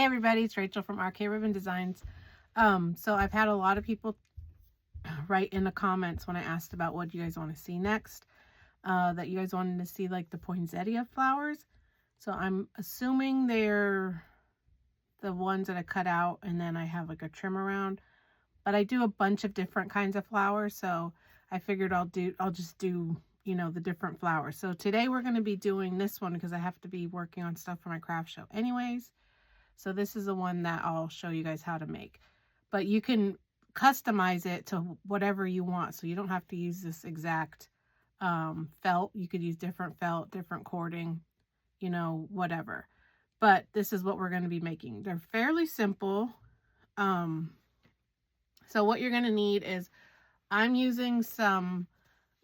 everybody, it's Rachel from RK Ribbon Designs. So I've had a lot of people write in the comments when I asked about what you guys want to see next, that you guys wanted to see like the poinsettia flowers. So I'm assuming they're the ones that I cut out and then I have like a trim around, but I do a bunch of different kinds of flowers. So I figured I'll just do, you know, the different flowers. So today we're going to be doing this one because I have to be working on stuff for my craft show anyways. So this is the one that I'll show you guys how to make, but you can customize it to whatever you want. So you don't have to use this exact felt. You could use different felt, different cording, you know, whatever. But this is what we're going to be making. They're fairly simple. So what you're going to need is, I'm using some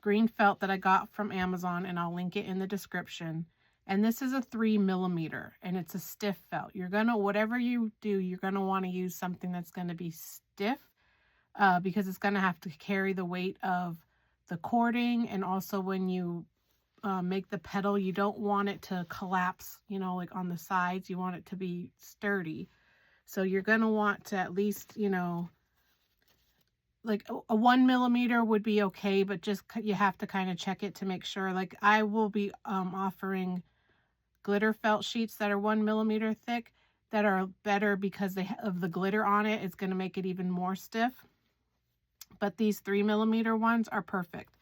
green felt that I got from Amazon, and I'll link it in the description. And this is a 3mm, and it's a stiff felt. You're going to, whatever you do, you're going to want to use something that's going to be stiff, because it's going to have to carry the weight of the cording. And also when you make the petal, you don't want it to collapse, you know, like on the sides. You want it to be sturdy. So you're going to want to at least, you know, like a 1mm would be okay, but just you have to kind of check it to make sure. Like I will be offering glitter felt sheets that are 1mm thick that are better because they have the glitter on it. It's going to make it even more stiff. But these 3mm ones are perfect.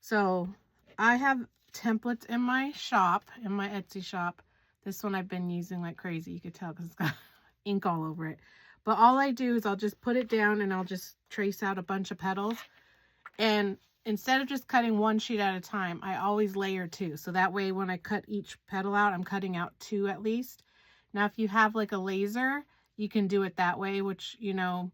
So I have templates in my shop, in my Etsy shop. This one I've been using like crazy. You could tell because it's got ink all over it. But all I do is I'll just put it down and I'll just trace out a bunch of petals. And instead of just cutting one sheet at a time, I always layer two. So that way when I cut each petal out, I'm cutting out two at least. Now, if you have like a laser, you can do it that way, which, you know,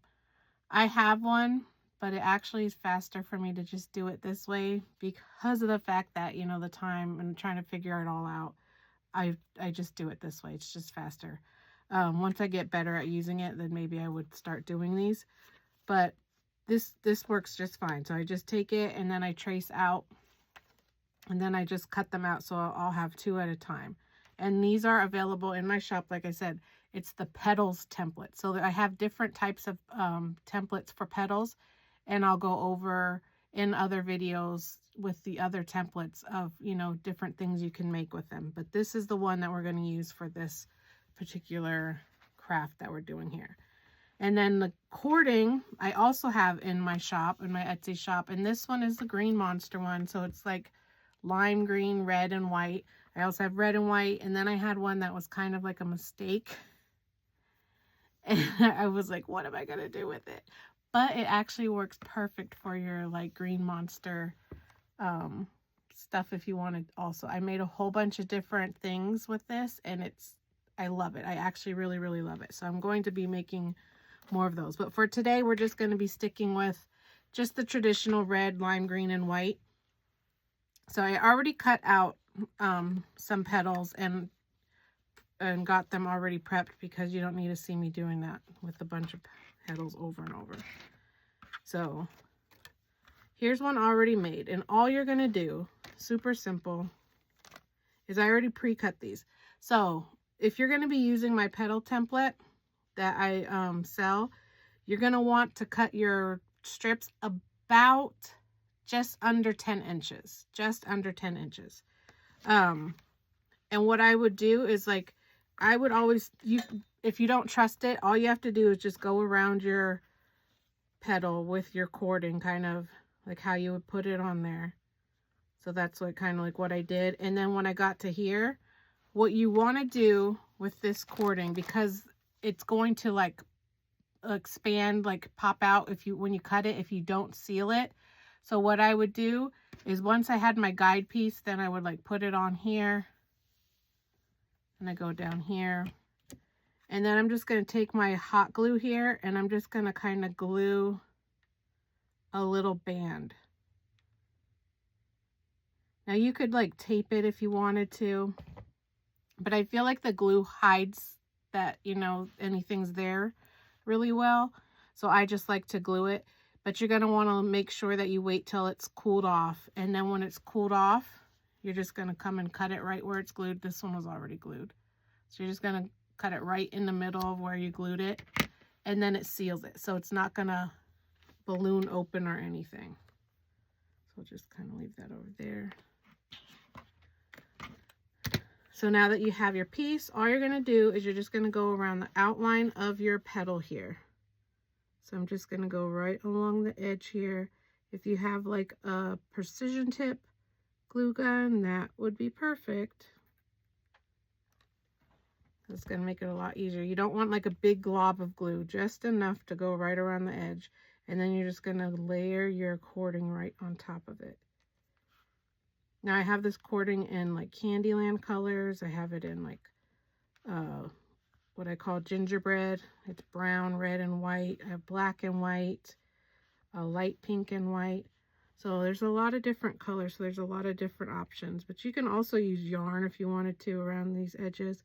I have one, but it actually is faster for me to just do it this way because of the fact that, you know, the time and trying to figure it all out. I just do it this way. It's just faster. Once I get better at using it, then maybe I would start doing these. But this works just fine. So I just take it and then I trace out and then I just cut them out. So I'll have two at a time. And these are available in my shop. Like I said, it's the petals template. So I have different types of templates for petals, and I'll go over in other videos with the other templates of, you know, different things you can make with them. But this is the one that we're going to use for this particular craft that we're doing here. And then the cording I also have in my shop, in my Etsy shop, and this one is the green monster one. So it's like lime green, red, and white. I also have red and white, and then I had one that was kind of like a mistake. And I was like, what am I going to do with it? But it actually works perfect for your like green monster stuff if you wanted. Also, I made a whole bunch of different things with this, and I love it. I actually really, really love it. So I'm going to be making more of those. But for today, we're just going to be sticking with just the traditional red, lime green, and white. So I already cut out some petals and got them already prepped because you don't need to see me doing that with a bunch of petals over and over. So here's one already made, and all you're going to do, super simple, is I already pre-cut these. So if you're going to be using my petal template that I sell, you're going to want to cut your strips about just under 10 inches, just under 10 inches. And what I would do is, like, I would always, if you don't trust it, all you have to do is just go around your petal with your cording, kind of like how you would put it on there. So that's what kind of like what I did. And then when I got to here, what you want to do with this cording, because it's going to like expand, like pop out when you cut it, if you don't seal it. So what I would do is, once I had my guide piece, then I would like put it on here, and I go down here, and then I'm just going to take my hot glue here, and I'm just going to kind of glue a little band. Now you could like tape it if you wanted to, but I feel like the glue hides that, you know, anything's there really well. So I just like to glue it. But you're going to want to make sure that you wait till it's cooled off. And then when it's cooled off, you're just going to come and cut it right where it's glued. This one was already glued. So you're just going to cut it right in the middle of where you glued it, and then it seals it. So it's not gonna balloon open or anything. So I'll just kind of leave that over there. So now that you have your piece, all you're gonna do is you're just gonna go around the outline of your petal here. So I'm just gonna go right along the edge here. If you have like a precision tip glue gun, that would be perfect. It's gonna make it a lot easier. You don't want like a big glob of glue, just enough to go right around the edge. And then you're just gonna layer your cording right on top of it. Now I have this cording in like Candyland colors. I have it in like what I call gingerbread. It's brown, red, and white. I have black and white, a light pink and white. So there's a lot of different colors. So there's a lot of different options. But you can also use yarn if you wanted to around these edges.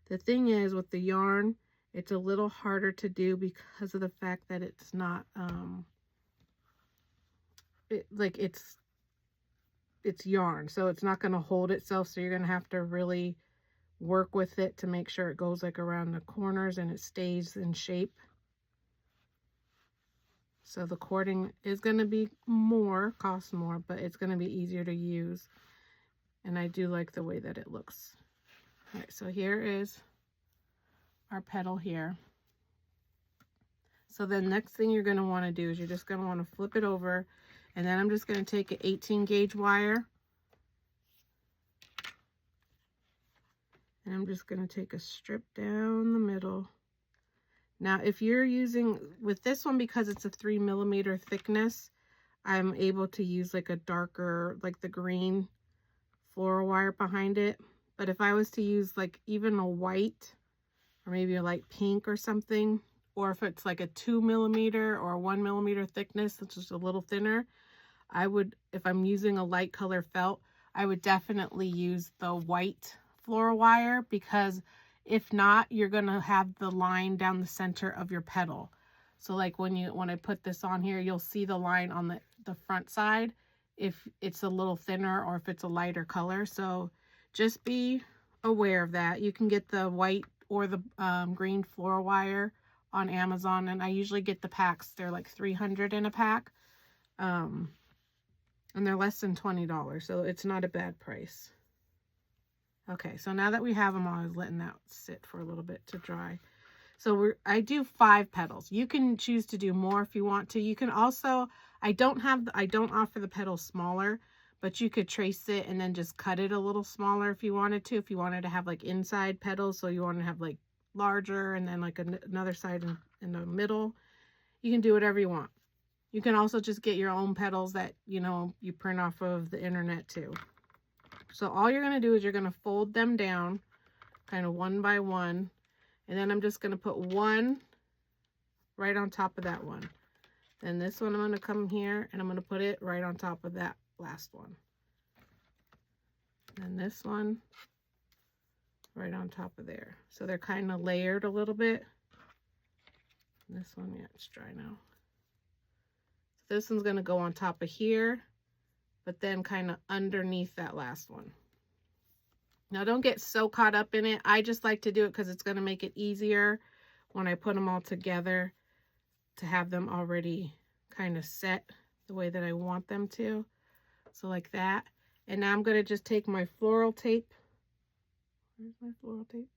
The thing is with the yarn, it's a little harder to do because of the fact that it's not it's yarn, so it's not going to hold itself, so you're going to have to really work with it to make sure it goes like around the corners and it stays in shape. So the cording is going to be cost more, but it's going to be easier to use, and I do like the way that it looks. All right, so here is our petal here. So the next thing you're going to want to do is you're just going to want to flip it over, and then I'm just going to take an 18 gauge wire, and I'm just going to take a strip down the middle. Now if you're using with this one, because it's a 3 millimeter thickness, I'm able to use like a darker, like the green floral wire behind it. But if I was to use like even a white or maybe a light pink or something, or if it's like a 2 millimeter or 1 millimeter thickness, which is a little thinner, I would, if I'm using a light color felt, I would definitely use the white floral wire, because if not, you're gonna have the line down the center of your petal. So like when I put this on here, you'll see the line on the front side if it's a little thinner or if it's a lighter color. So just be aware of that. You can get the white or the green floral wire on Amazon, and I usually get the packs. They're like 300 in a pack, and they're less than $20, so it's not a bad price. Okay, so now that we have them all, I was letting that sit for a little bit to dry. So I do 5 petals. You can choose to do more if you want to. You can also, I don't offer the petals smaller, but you could trace it and then just cut it a little smaller if you wanted to. If you wanted to have like inside petals, so you want to have like larger and then like another side in the middle, you can do whatever you want. You can also just get your own petals that, you know, you print off of the internet too. So all you're going to do is you're going to fold them down kind of one by one. And then I'm just going to put one right on top of that one. Then this one I'm going to come here and I'm going to put it right on top of that last one. And this one right on top of there. So they're kind of layered a little bit. And this one, yeah, it's dry now. So this one's going to go on top of here, but then kind of underneath that last one. Now don't get so caught up in it. I just like to do it because it's going to make it easier when I put them all together to have them already kind of set the way that I want them to. So like that. And now I'm going to just take my floral tape. Where's my floral tape?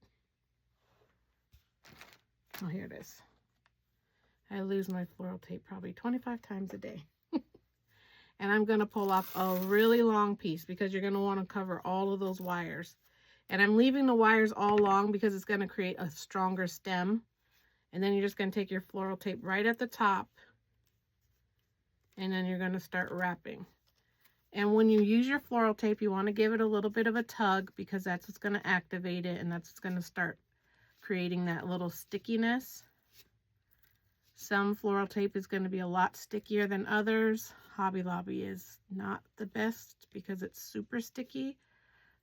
Oh, here it is. I lose my floral tape probably 25 times a day. And I'm going to pull off a really long piece because you're going to want to cover all of those wires. And I'm leaving the wires all long because it's going to create a stronger stem. And then you're just going to take your floral tape right at the top. And then you're going to start wrapping. And when you use your floral tape, you want to give it a little bit of a tug because that's what's going to activate it. And that's what's going to start creating that little stickiness. Some floral tape is going to be a lot stickier than others. Hobby Lobby is not the best because it's super sticky.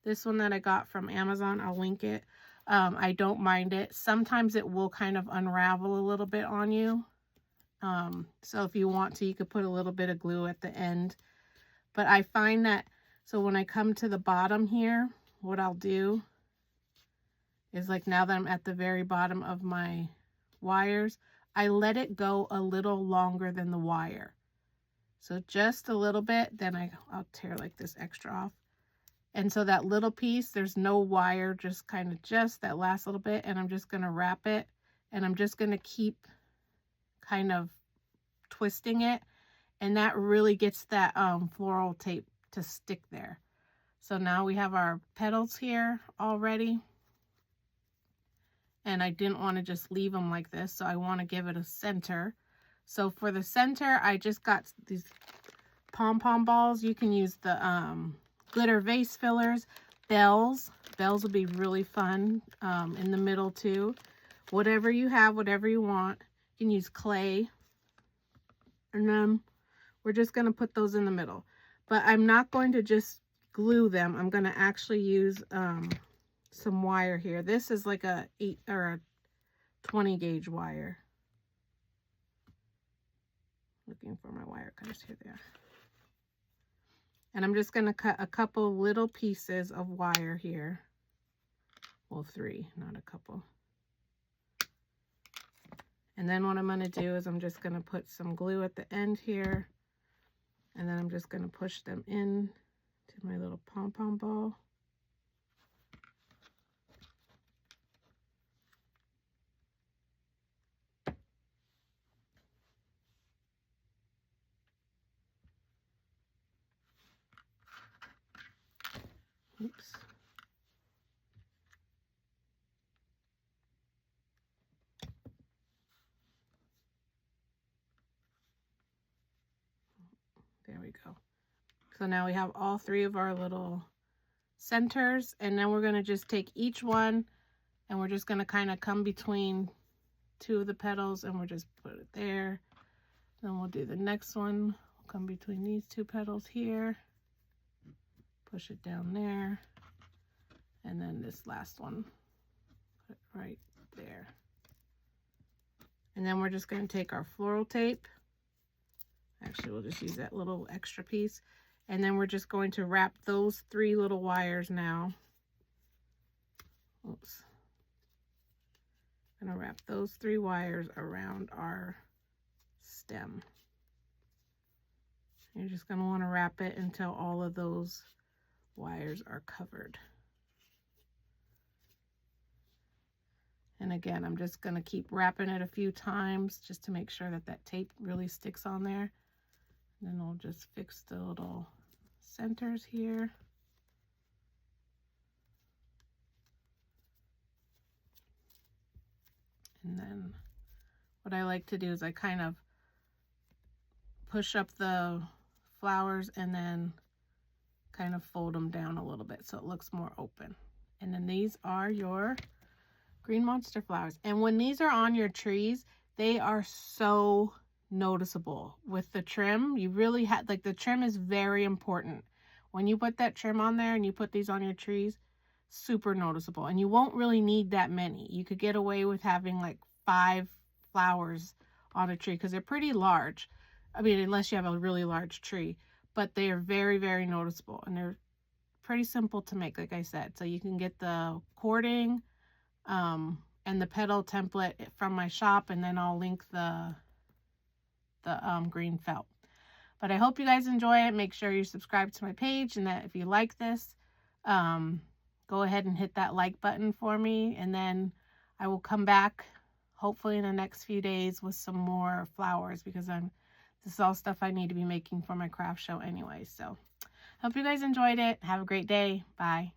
This one that I got from Amazon, I'll link it. I don't mind it. Sometimes it will kind of unravel a little bit on you. So if you want to, you could put a little bit of glue at the end. But I find that, so when I come to the bottom here, what I'll do is like now that I'm at the very bottom of my wires, I let it go a little longer than the wire. So just a little bit, then I'll tear like this extra off. And so that little piece, there's no wire, just kind of just that last little bit, and I'm just going to wrap it, and I'm just going to keep kind of twisting it, and that really gets that floral tape to stick there. So now we have our petals here already, and I didn't want to just leave them like this, so I want to give it a center. So for the center, I just got these Pom Pom balls. You can use the glitter vase fillers, bells. Bells would be really fun in the middle too. Whatever you have, whatever you want. You can use clay. And then we're just going to put those in the middle. But I'm not going to just glue them. I'm going to actually use some wire here. This is like a 8 or a 20 gauge wire. Looking for my wire cutters. Here they are. And I'm just going to cut a couple little pieces of wire here. Well, 3, not a couple. And then what I'm going to do is I'm just going to put some glue at the end here. And then I'm just going to push them in to my little pom-pom ball. Oops. There we go. So now we have all 3 of our little centers, and then we're going to just take each one and we're just going to kind of come between 2 of the petals, and we'll just put it there. Then we'll do the next one. We'll come between these 2 petals here, push it down there, and then this last one, put it right there. And then we're just going to take our floral tape. Actually, we'll just use that little extra piece. And then we're just going to wrap those 3 little wires now. Oops. I'm going to wrap those 3 wires around our stem. You're just going to want to wrap it until all of those wires are covered. And again, I'm just going to keep wrapping it a few times just to make sure that that tape really sticks on there. And then we'll just fix the little centers here. And then what I like to do is I kind of push up the flowers and then kind of fold them down a little bit so it looks more open. And then these are your green monster flowers. And when these are on your trees, they are so noticeable. With the trim, you really have, like, the trim is very important. When you put that trim on there and you put these on your trees, super noticeable. And you won't really need that many. You could get away with having like 5 flowers on a tree because they're pretty large. I mean, unless you have a really large tree, but they are very, very noticeable, and they're pretty simple to make, like I said. So you can get the cording and the petal template from my shop, and then I'll link the green felt. But I hope you guys enjoy it. Make sure you subscribe to my page, and that if you like this, go ahead and hit that like button for me, and then I will come back hopefully in the next few days with some more flowers, because this is all stuff I need to be making for my craft show anyway. So hope you guys enjoyed it. Have a great day. Bye.